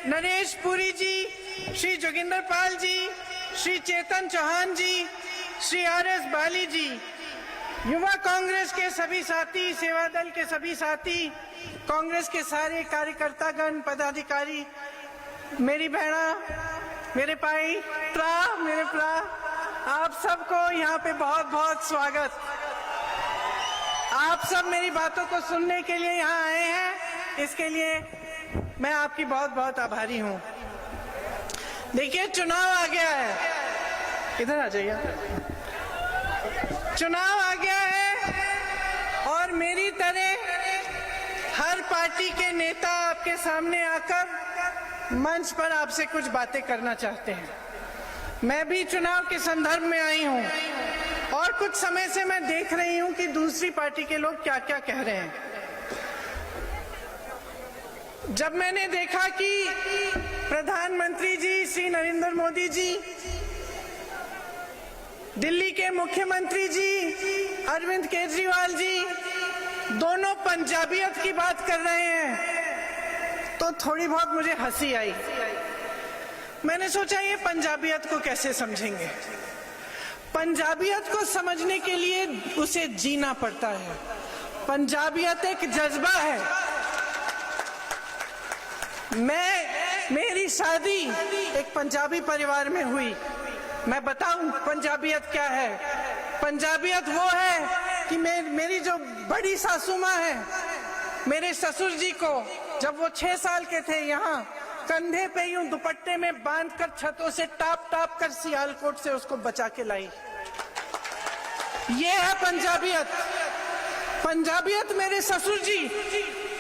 नरेश पुरी जी, श्री जोगिंदर पाल जी, श्री चेतन चौहान जी, Shri RS. बाली जी, युवा कांग्रेस के सभी साथी, सेवा दल के सभी साथी, कांग्रेस के सारे कार्यकर्तागण, पदाधिकारी, मेरी बहना, मेरे भाई, मेरे प्रा, आप सबको यहाँ पे बहुत बहुत स्वागत। आप सब मेरी बातों को सुनने के लिए यहाँ आए हैं, इसके लिए मैं आपकी बहुत बहुत आभारी हूँ। देखिए, चुनाव आ गया है, इधर आ जाइए। चुनाव आ गया है और मेरी तरह हर पार्टी के नेता आपके सामने आकर मंच पर आपसे कुछ बातें करना चाहते हैं। मैं भी चुनाव के संदर्भ में आई हूं और कुछ समय से मैं देख रही हूं कि दूसरी पार्टी के लोग क्या क्या कह रहे हैं। जब मैंने देखा कि प्रधानमंत्री जी श्री नरेंद्र मोदी जी, दिल्ली के मुख्यमंत्री जी अरविंद केजरीवाल जी दोनों पंजाबियत की बात कर रहे हैं तो थोड़ी बहुत मुझे हंसी आई। मैंने सोचा ये पंजाबियत को कैसे समझेंगे। पंजाबियत को समझने के लिए उसे जीना पड़ता है। पंजाबियत एक जज्बा है। मेरी शादी एक पंजाबी परिवार में हुई। मैं बताऊं पंजाबियत क्या है। पंजाबियत वो है कि मेरी जो बड़ी सासू माँ है, मेरे ससुर जी को जब वो 6 साल के थे, यहाँ कंधे पे यूं दुपट्टे में बांधकर छतों से टाप टाप कर सियालकोट से उसको बचा के लाई। ये है पंजाबियत। पंजाबियत मेरे ससुर जी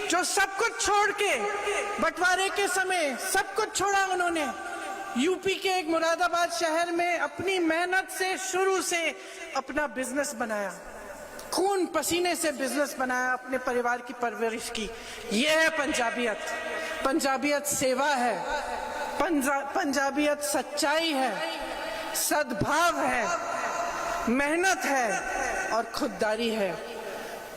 जो सब कुछ छोड़ के, बंटवारे के समय सब कुछ छोड़ा उन्होंने, यूपी के एक मुरादाबाद शहर में अपनी मेहनत से शुरू से अपना बिजनेस बनाया, खून पसीने से बिजनेस बनाया, अपने परिवार की परवरिश की। यह है पंजाबियत। पंजाबियत सेवा है, पंजाबियत सच्चाई है, सद्भाव है, मेहनत है और खुददारी है।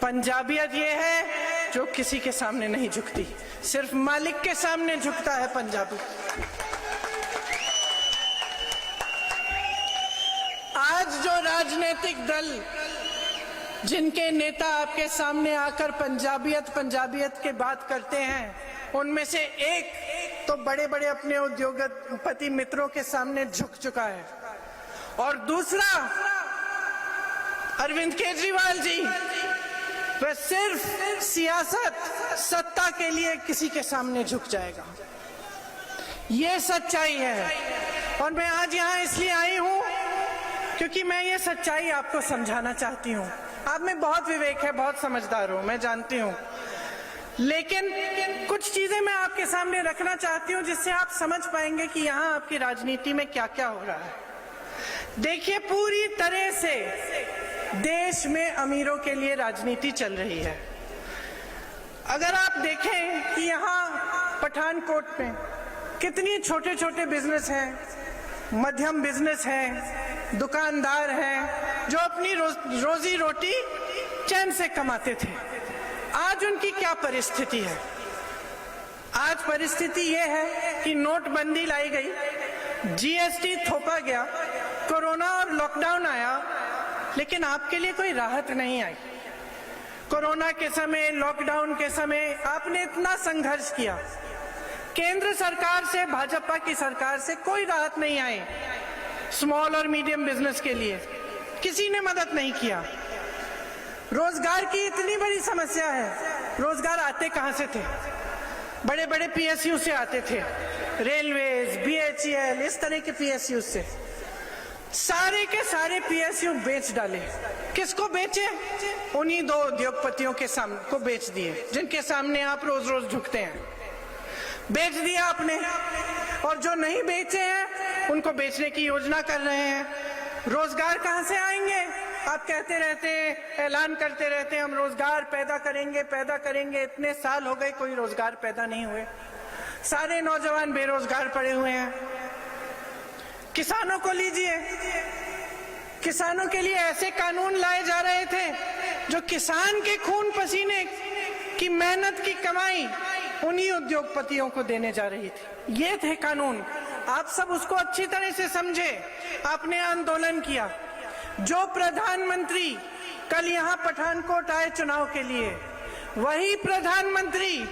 पंजाबियत ये है जो किसी के सामने नहीं झुकती, सिर्फ मालिक के सामने झुकता है पंजाबी। आज जो राजनीतिक दल, जिनके नेता आपके सामने आकर पंजाबियत के बात करते हैं, उनमें से एक तो बड़े बड़े अपने उद्योगपति मित्रों के सामने झुक चुका है और दूसरा अरविंद केजरीवाल जी, वह सिर्फ सियासत, सत्ता के लिए किसी के सामने झुक जाएगा। ये सच्चाई है और मैं आज यहाँ इसलिए आई हूँ क्योंकि मैं ये सच्चाई आपको समझाना चाहती हूँ। आप में बहुत विवेक है, बहुत समझदार हो, मैं जानती हूँ, लेकिन कुछ चीजें मैं आपके सामने रखना चाहती हूँ जिससे आप समझ पाएंगे कि यहाँ आपकी राजनीति में क्या क्या हो रहा है। देखिए, पूरी तरह से देश में अमीरों के लिए राजनीति चल रही है। अगर आप देखें कि यहाँ पठानकोट में कितनी छोटे छोटे बिजनेस हैं, मध्यम बिजनेस हैं, दुकानदार हैं जो अपनी रोजी रोटी चैन से कमाते थे, आज उनकी क्या परिस्थिति है। आज परिस्थिति ये है कि नोटबंदी लाई गई, जीएसटी थोपा गया, कोरोना और लॉकडाउन आया, लेकिन आपके लिए कोई राहत नहीं आई। कोरोना के समय, लॉकडाउन के समय आपने इतना संघर्ष किया, केंद्र सरकार से, भाजपा की सरकार से कोई राहत नहीं आई। स्मॉल और मीडियम बिजनेस के लिए किसी ने मदद नहीं किया। रोजगार की इतनी बड़ी समस्या है, रोजगार आते कहां से थे? बड़े बड़े पीएसयू से आते थे, रेलवेज, बीएचईएल, इस तरह के पीएसयू से। सारे के सारे पीएसयू बेच डाले। किसको बेचे? उन्हीं 2 उद्योगपतियों के सामने को बेच दिए, जिनके सामने आप रोज रोज झुकते हैं। बेच दिया आपने, और जो नहीं बेचे हैं उनको बेचने की योजना कर रहे हैं। रोजगार कहां से आएंगे? आप कहते रहते हैं, ऐलान करते रहते हैं, हम रोजगार पैदा करेंगे, पैदा करेंगे। इतने साल हो गए, कोई रोजगार पैदा नहीं हुए। सारे नौजवान बेरोजगार पड़े हुए हैं। किसानों को लीजिए, किसानों के लिए ऐसे कानून लाए जा रहे थे जो किसान के खून पसीने की मेहनत की कमाई उन्हीं उद्योगपतियों को देने जा रही थी। ये थे कानून। आप सब उसको अच्छी तरह से समझे। आपने आंदोलन किया। जो प्रधानमंत्री कल यहाँ पठानकोट आए चुनाव के लिए, वही प्रधानमंत्री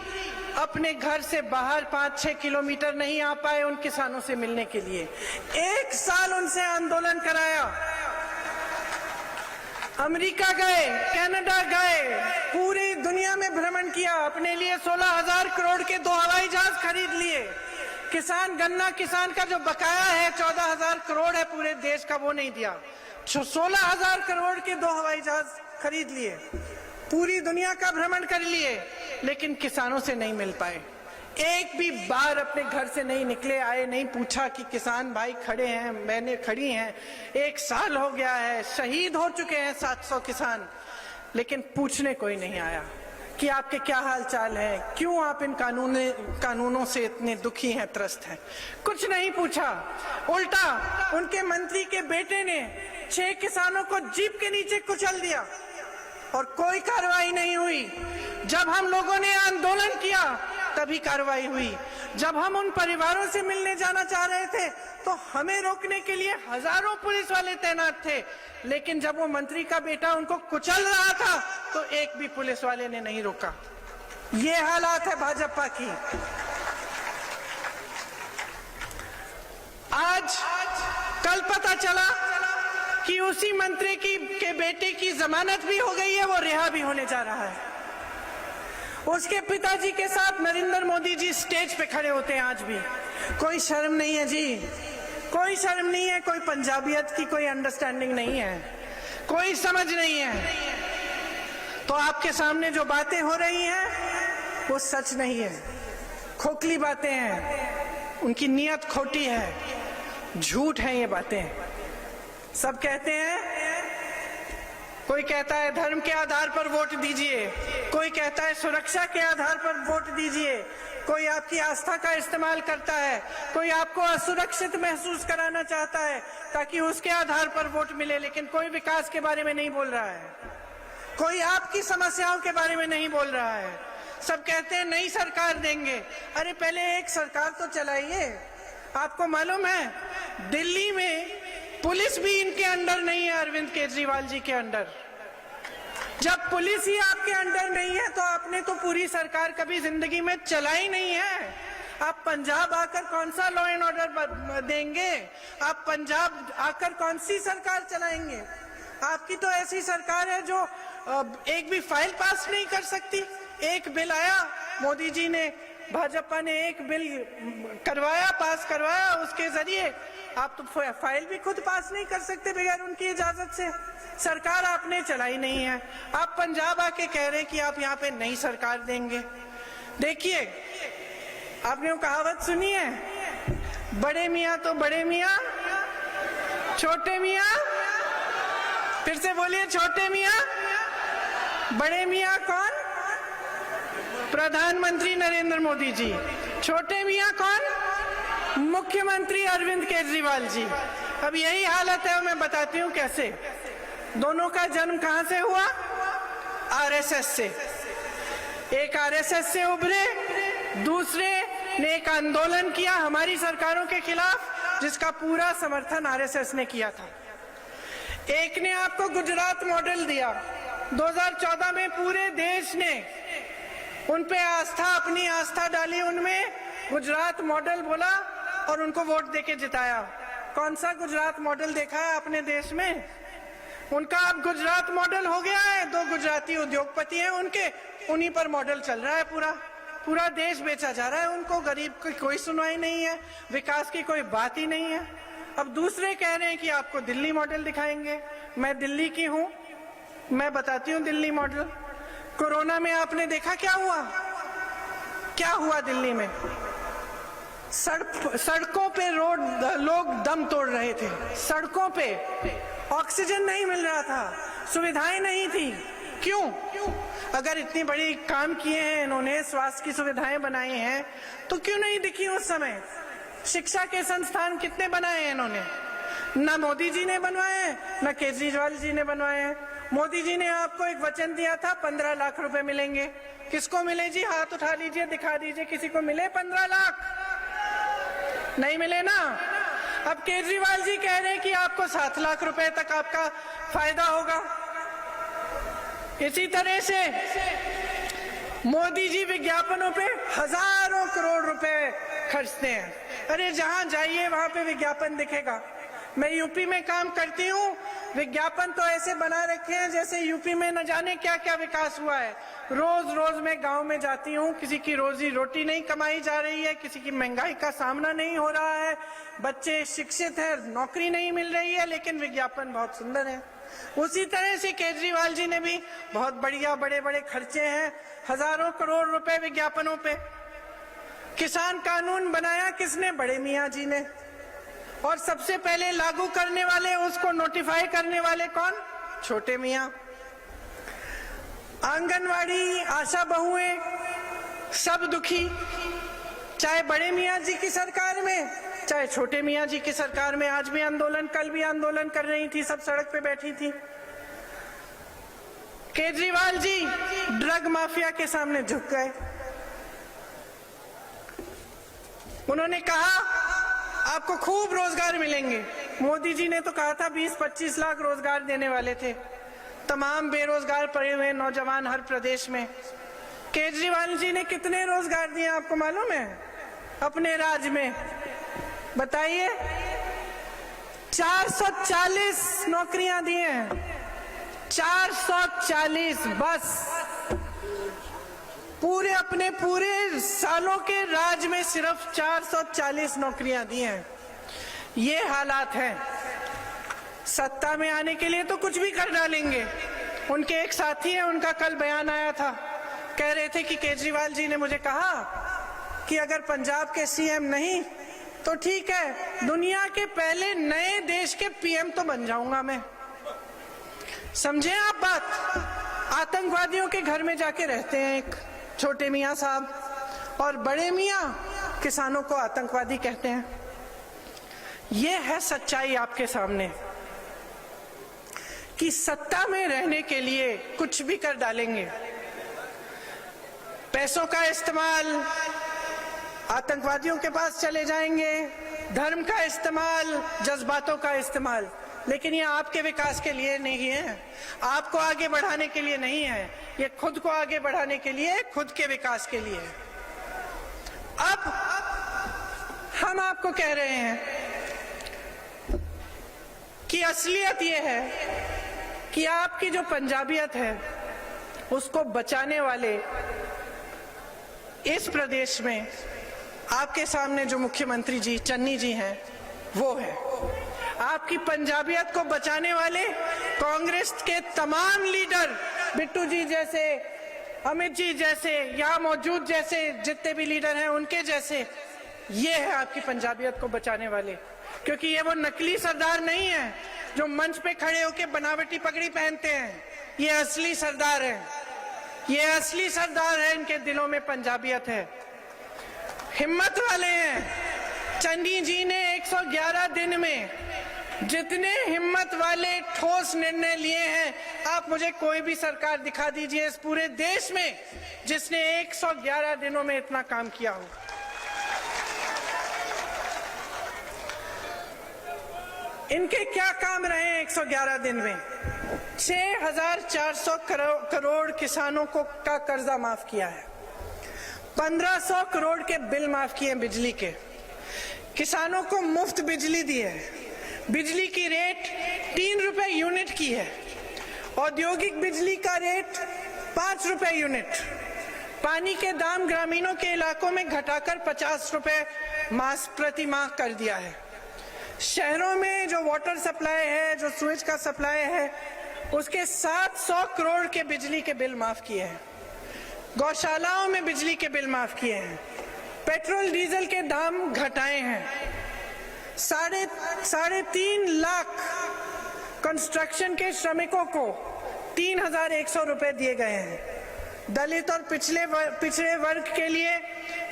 अपने घर से बाहर 5-6 किलोमीटर नहीं आ पाए उन किसानों से मिलने के लिए। 1 साल उनसे आंदोलन कराया। अमेरिका गए, कनाडा गए, पूरी दुनिया में भ्रमण किया, अपने लिए 16,000 करोड़ के 2 हवाई जहाज खरीद लिए। किसान, गन्ना किसान का जो बकाया है 14,000 करोड़ है पूरे देश का, वो नहीं दिया। 16,000 करोड़ के 2 हवाई जहाज खरीद लिए, पूरी दुनिया का भ्रमण कर लिए, लेकिन किसानों से नहीं मिल पाए। एक भी बार अपने घर से नहीं निकले, आए नहीं पूछा कि किसान भाई खड़े हैं, मैंने खड़ी हैं, 1 साल हो गया है, शहीद हो चुके हैं 700 किसान, लेकिन पूछने कोई नहीं आया कि आपके क्या हाल चाल है, क्यों आप इन कानूनों से इतने दुखी हैं, त्रस्त हैं। कुछ नहीं पूछा। उल्टा उनके मंत्री के बेटे ने 6 किसानों को जीप के नीचे कुचल दिया और कोई कार्रवाई नहीं हुई। जब हम लोगों ने आंदोलन किया तभी कार्रवाई हुई। जब हम उन परिवारों से मिलने जाना चाह रहे थे तो हमें रोकने के लिए हजारों पुलिस वाले तैनात थे, लेकिन जब वो मंत्री का बेटा उनको कुचल रहा था तो एक भी पुलिस वाले ने नहीं रोका। ये हालात है भाजपा की। आज कल पता चला कि उसी मंत्री के बेटे की जमानत भी हो गई है, वो रिहा भी होने जा रहा है। उसके पिताजी के साथ नरेंद्र मोदी जी स्टेज पे खड़े होते हैं आज भी। कोई शर्म नहीं है जी, कोई शर्म नहीं है, कोई पंजाबियत की कोई अंडरस्टैंडिंग नहीं है, कोई समझ नहीं है। तो आपके सामने जो बातें हो रही हैं वो सच नहीं है, खोखली बातें हैं, उनकी नीयत खोटी है, झूठ है ये बातें। सब कहते हैं, कोई कहता है धर्म के आधार पर वोट दीजिए, कोई कहता है सुरक्षा के आधार पर वोट दीजिए, कोई आपकी आस्था का इस्तेमाल करता है, कोई आपको असुरक्षित महसूस कराना चाहता है ताकि उसके आधार पर वोट मिले, लेकिन कोई विकास के बारे में नहीं बोल रहा है, कोई आपकी समस्याओं के बारे में नहीं बोल रहा है। सब कहते हैं नई सरकार देंगे। अरे पहले एक सरकार तो चलाइए। आपको मालूम है दिल्ली में पुलिस भी इनके अंडर नहीं है, अरविंद केजरीवाल जी के अंडर। जब पुलिस ही आपके अंडर नहीं है तो आपने तो पूरी सरकार कभी जिंदगी में चलाई नहीं है। आप पंजाब आकर कौन सा लॉ एंड ऑर्डर देंगे? आप पंजाब आकर कौन सी सरकार चलाएंगे? आपकी तो ऐसी सरकार है जो एक भी फाइल पास नहीं कर सकती। एक बिल आया, मोदी जी ने, भाजपा ने एक बिल करवाया, पास करवाया, उसके जरिए आप तो फाइल भी खुद पास नहीं कर सकते बगैर उनकी इजाजत से। सरकार आपने चलाई नहीं है। आप पंजाब आके कह रहे कि आप यहाँ पे नई सरकार देंगे। देखिए, आपने वो कहावत सुनी है, बड़े मियाँ तो बड़े मियाँ, छोटे मियाँ, फिर से बोलिए, छोटे मियाँ, बड़े मियाँ कौन? प्रधानमंत्री नरेंद्र मोदी जी। छोटे मियाँ कौन? मुख्यमंत्री अरविंद केजरीवाल जी। अब यही हालत है, मैं बताती हूँ कैसे। दोनों का जन्म कहां से हुआ? आरएसएस से। एक आरएसएस से उभरे, दूसरे ने एक आंदोलन किया हमारी सरकारों के खिलाफ, जिसका पूरा समर्थन आरएसएस ने किया था। एक ने आपको गुजरात मॉडल दिया। 2014 में पूरे देश ने उन पे आस्था, अपनी आस्था डाली उनमें, गुजरात मॉडल बोला और उनको वोट देके जिताया। कौन सा गुजरात मॉडल देखा है अपने देश में? उनका अब गुजरात मॉडल हो गया है। 2 गुजराती उद्योगपति हैं उनके, उन्हीं पर मॉडल चल रहा है। पूरा देश बेचा जा रहा है उनको। गरीब की कोई सुनवाई नहीं है, विकास की कोई बात ही नहीं है। अब दूसरे कह रहे हैं कि आपको दिल्ली मॉडल दिखाएंगे। मैं दिल्ली की हूं, मैं बताती हूं दिल्ली मॉडल। कोरोना में आपने देखा क्या हुआ? क्या हुआ दिल्ली में? सड़कों पे लोग दम तोड़ रहे थे। सड़कों पे ऑक्सीजन नहीं मिल रहा था, सुविधाएं नहीं थी। क्यों? अगर इतनी बड़ी काम किए हैं इन्होंने, स्वास्थ्य की सुविधाएं बनाई हैं, तो क्यों नहीं दिखी उस समय? शिक्षा के संस्थान कितने बनाए हैं इन्होंने? ना मोदी जी ने बनवाए हैं, ना केजरीवाल जी ने बनवाए हैं। मोदी जी ने आपको एक वचन दिया था 15 लाख रुपए मिलेंगे। किसको मिले जी? हाथ उठा लीजिए, दिखा दीजिए किसी को मिले 15 लाख? नहीं मिले ना। अब केजरीवाल जी कह रहे हैं कि आपको 7 लाख रुपए तक आपका फायदा होगा। इसी तरह से मोदी जी विज्ञापनों पे हजारों करोड़ रुपए खर्चते हैं। अरे जहां जाइए वहां पे विज्ञापन दिखेगा। मैं यूपी में काम करती हूँ, विज्ञापन तो ऐसे बना रखे हैं जैसे यूपी में न जाने क्या क्या विकास हुआ है। रोज रोज मैं गांव में जाती हूँ, किसी की रोजी रोटी नहीं कमाई जा रही है, किसी की महंगाई का सामना नहीं हो रहा है, बच्चे शिक्षित हैं, नौकरी नहीं मिल रही है, लेकिन विज्ञापन बहुत सुंदर है। उसी तरह से केजरीवाल जी ने भी बहुत बढ़िया बड़े बड़े खर्चे हैं, हजारों करोड़ रुपए विज्ञापनों पे। किसान कानून बनाया किसने? बड़े मियाँ जी ने। और सबसे पहले लागू करने वाले, उसको नोटिफाई करने वाले कौन? छोटे मियाँ। आंगनवाड़ी, आशा बहुएं, सब दुखी, चाहे बड़े मियाँ जी की सरकार में चाहे छोटे मियाँ जी की सरकार में। आज भी आंदोलन, कल भी आंदोलन कर रही थी, सब सड़क पे बैठी थी। केजरीवाल जी ड्रग माफिया के सामने झुक गए। उन्होंने कहा आपको खूब रोजगार मिलेंगे। मोदी जी ने तो कहा था 20-25 लाख रोजगार देने वाले थे। तमाम बेरोजगार पड़े हुए नौजवान हर प्रदेश में। केजरीवाल जी ने कितने रोजगार दिए आपको मालूम है? अपने राज्य में बताइए। 440 नौकरियां दी हैं, 440 बस। अपने पूरे सालों के राज में सिर्फ 440 नौकरियां दी हैं। ये हालात हैं। सत्ता में आने के लिए तो कुछ भी कर डालेंगे। उनके एक साथी हैं, उनका कल बयान आया था, कह रहे थे कि केजरीवाल जी ने मुझे कहा कि अगर पंजाब के सीएम नहीं तो ठीक है, दुनिया के पहले नए देश के पीएम तो बन जाऊंगा मैं। समझे आप बात? आतंकवादियों के घर में जाके रहते हैं एक छोटे मियाँ साहब, और बड़े मियाँ किसानों को आतंकवादी कहते हैं। ये है सच्चाई आपके सामने कि सत्ता में रहने के लिए कुछ भी कर डालेंगे। पैसों का इस्तेमाल, आतंकवादियों के पास चले जाएंगे, धर्म का इस्तेमाल, जज्बातों का इस्तेमाल। लेकिन ये आपके विकास के लिए नहीं है, आपको आगे बढ़ाने के लिए नहीं है, ये खुद को आगे बढ़ाने के लिए, खुद के विकास के लिए। अब हम आपको कह रहे हैं कि असलियत ये है कि आपकी जो पंजाबियत है उसको बचाने वाले इस प्रदेश में आपके सामने जो मुख्यमंत्री जी चन्नी जी हैं वो है। आपकी पंजाबियत को बचाने वाले कांग्रेस के तमाम लीडर, बिट्टू जी जैसे, अमित जी जैसे, यहाँ मौजूद जैसे जितने भी लीडर हैं उनके जैसे, ये है आपकी पंजाबियत को बचाने वाले। क्योंकि ये वो नकली सरदार नहीं है जो मंच पे खड़े होके बनावटी पगड़ी पहनते हैं। ये असली सरदार है, ये असली सरदार है, इनके दिलों में पंजाबियत है, हिम्मत वाले हैं। चन्नी जी ने 111 दिन में जितने हिम्मत वाले ठोस निर्णय लिए हैं, आप मुझे कोई भी सरकार दिखा दीजिए इस पूरे देश में जिसने 111 दिनों में इतना काम किया हो। इनके क्या काम रहे 111 दिन में? 6,400 करोड़ किसानों को का कर्जा माफ किया है, 1,500 करोड़ के बिल माफ किए बिजली के, किसानों को मुफ्त बिजली दी है, बिजली की रेट 3 रुपए यूनिट की है, औद्योगिक बिजली का रेट 5 रुपए यूनिट, पानी के दाम ग्रामीणों के इलाकों में घटाकर 50 रुपए प्रति माह कर दिया है। शहरों में जो वाटर सप्लाई है, जो सूरज का सप्लाई है, उसके 700 करोड़ के बिजली के बिल माफ किए हैं, गौशालाओं में बिजली के बिल माफ किए हैं, पेट्रोल डीजल के दाम घटाए हैं, 3.5 लाख कंस्ट्रक्शन के श्रमिकों को 3,100 रुपए दिए गए हैं, दलित और पिछड़े वर्ग के लिए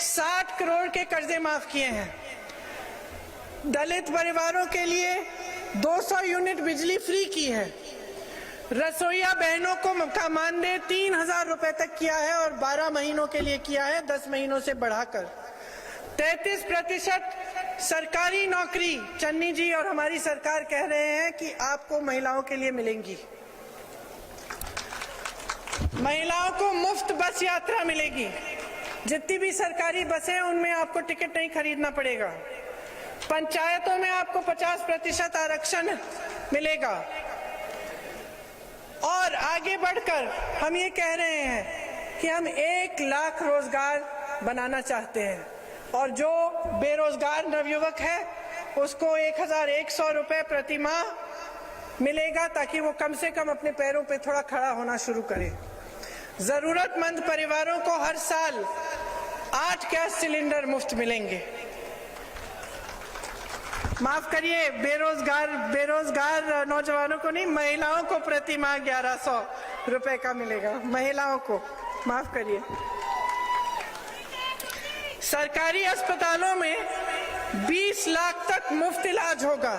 60 करोड़ के कर्जे माफ किए हैं, दलित परिवारों के लिए 200 यूनिट बिजली फ्री की है, रसोईया बहनों को का मानदेय 3,000 रुपए तक किया है और 12 महीनों के लिए किया है, 10 महीनों से बढ़ाकर 33% सरकारी नौकरी चन्नी जी और हमारी सरकार कह रहे हैं कि आपको महिलाओं के लिए मिलेंगी। महिलाओं को मुफ्त बस यात्रा मिलेगी। जितनी भी सरकारी बसें हैं उनमें आपको टिकट नहीं खरीदना पड़ेगा। पंचायतों में आपको 50% आरक्षण मिलेगा। और आगे बढ़कर हम ये कह रहे हैं कि हम 1 लाख रोजगार बनाना चाहते हैं और जो बेरोजगार नवयुवक है उसको 1,100 रुपए प्रति माह मिलेगा ताकि वो कम से कम अपने पैरों पे थोड़ा खड़ा होना शुरू करे। जरूरतमंद परिवारों को हर साल 8 गैस सिलेंडर मुफ्त मिलेंगे। माफ करिए, बेरोजगार नौजवानों को नहीं, महिलाओं को प्रति माह 1,100 रुपए का मिलेगा। महिलाओं को माफ करिए। सरकारी अस्पतालों में 20 लाख तक मुफ्त इलाज होगा।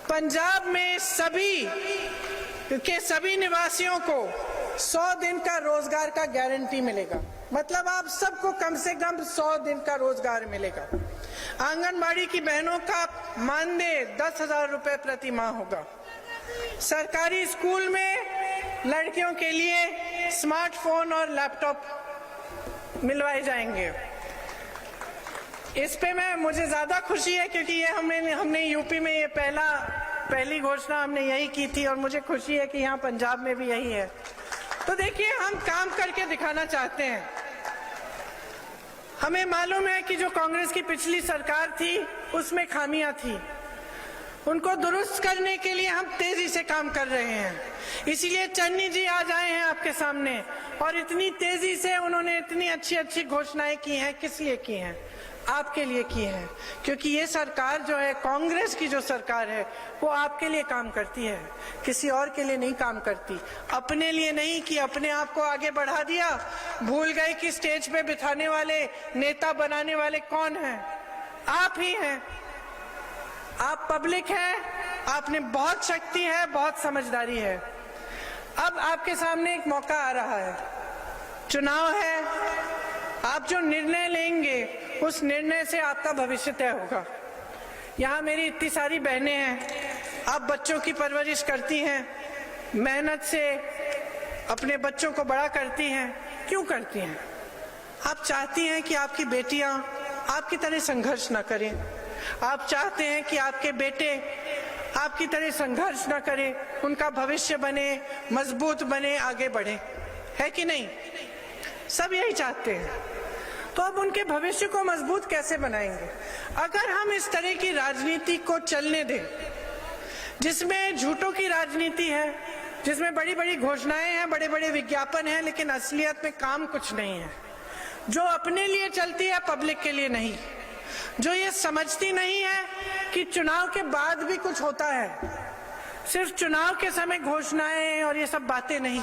पंजाब में सभी निवासियों को 100 दिन का रोजगार का गारंटी मिलेगा। मतलब आप सबको कम से कम 100 दिन का रोजगार मिलेगा। आंगनबाड़ी की बहनों का मानदेय 10,000 रुपए प्रति माह होगा। सरकारी स्कूल में लड़कियों के लिए स्मार्टफोन और लैपटॉप मिलवाए जाएंगे। इस पे मुझे ज्यादा खुशी है क्योंकि ये हमने यूपी में ये पहली घोषणा हमने यही की थी और मुझे खुशी है कि यहाँ पंजाब में भी यही है। तो देखिए, हम काम करके दिखाना चाहते हैं। हमें मालूम है कि जो कांग्रेस की पिछली सरकार थी उसमें खामियां थी, उनको दुरुस्त करने के लिए हम तेजी से काम कर रहे हैं। इसीलिए चन्नी जी आज आए हैं आपके सामने और इतनी तेजी से उन्होंने इतनी अच्छी अच्छी घोषणाएं की हैं। किस लिए की हैं? आपके लिए की हैं, क्योंकि ये सरकार जो है, कांग्रेस की जो सरकार है, वो आपके लिए काम करती है, किसी और के लिए नहीं काम करती। अपने लिए नहीं कि अपने आप को आगे बढ़ा दिया, भूल गए कि स्टेज पे बिठाने वाले, नेता बनाने वाले कौन हैं? आप ही हैं। आप पब्लिक हैं, आपने बहुत शक्ति है, बहुत समझदारी है। अब आपके सामने एक मौका आ रहा है, चुनाव है। आप जो निर्णय लेंगे उस निर्णय से आपका भविष्य तय होगा। यहाँ मेरी इतनी सारी बहनें हैं, आप बच्चों की परवरिश करती हैं, मेहनत से अपने बच्चों को बड़ा करती हैं। क्यों करती हैं? आप चाहती हैं कि आपकी बेटियां आपकी तरह संघर्ष न करें। आप चाहते हैं कि आपके बेटे आपकी तरह संघर्ष न करें, उनका भविष्य बने, मजबूत बने, आगे बढ़े, है कि नहीं? सब यही चाहते हैं। तो अब उनके भविष्य को मजबूत कैसे बनाएंगे? अगर हम इस तरह की राजनीति को चलने दें, जिसमें झूठों की राजनीति है, जिसमें बड़ी बड़ी घोषणाएं हैं, बड़े बड़े विज्ञापन हैं, लेकिन असलियत में काम कुछ नहीं है, जो अपने लिए चलती है, पब्लिक के लिए नहीं, जो ये समझती नहीं है कि चुनाव के बाद भी कुछ होता है, सिर्फ चुनाव के समय घोषणाएं और ये सब बातें नहीं।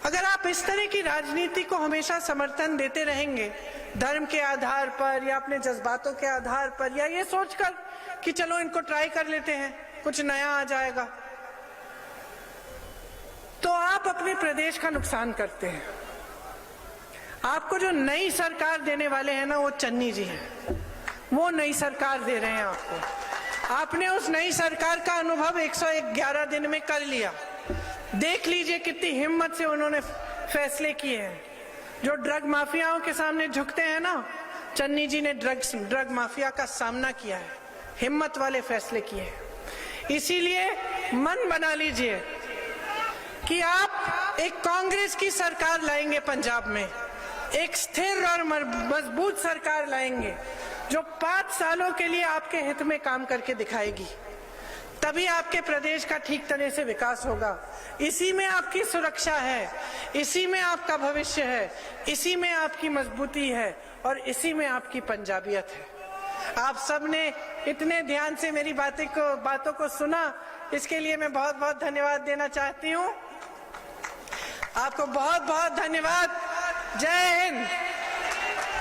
अगर आप इस तरह की राजनीति को हमेशा समर्थन देते रहेंगे, धर्म के आधार पर या अपने जज्बातों के आधार पर, या ये सोचकर कि चलो इनको ट्राई कर लेते हैं, कुछ नया आ जाएगा, तो आप अपने प्रदेश का नुकसान करते हैं। आपको जो नई सरकार देने वाले हैं ना, वो चन्नी जी हैं। वो नई सरकार दे रहे हैं आपको। आपने उस नई सरकार का अनुभव 111 दिन में कर लिया। देख लीजिए कितनी हिम्मत से उन्होंने फैसले किए हैं। जो ड्रग माफियाओं के सामने झुकते हैं ना, चन्नी जी ने ड्रग माफिया का सामना किया है, हिम्मत वाले फैसले किए हैं। इसीलिए मन बना लीजिए कि आप एक कांग्रेस की सरकार लाएंगे पंजाब में, एक स्थिर और मजबूत सरकार लाएंगे जो 5 सालों के लिए आपके हित में काम करके दिखाएगी। तभी आपके प्रदेश का ठीक तरह से विकास होगा। इसी में आपकी सुरक्षा है, इसी में आपका भविष्य है, इसी में आपकी मजबूती है और इसी में आपकी पंजाबियत है। आप सबने इतने ध्यान से मेरी बातों को सुना, इसके लिए मैं बहुत बहुत धन्यवाद देना चाहती हूँ। आपको बहुत बहुत धन्यवाद। जय हिंद।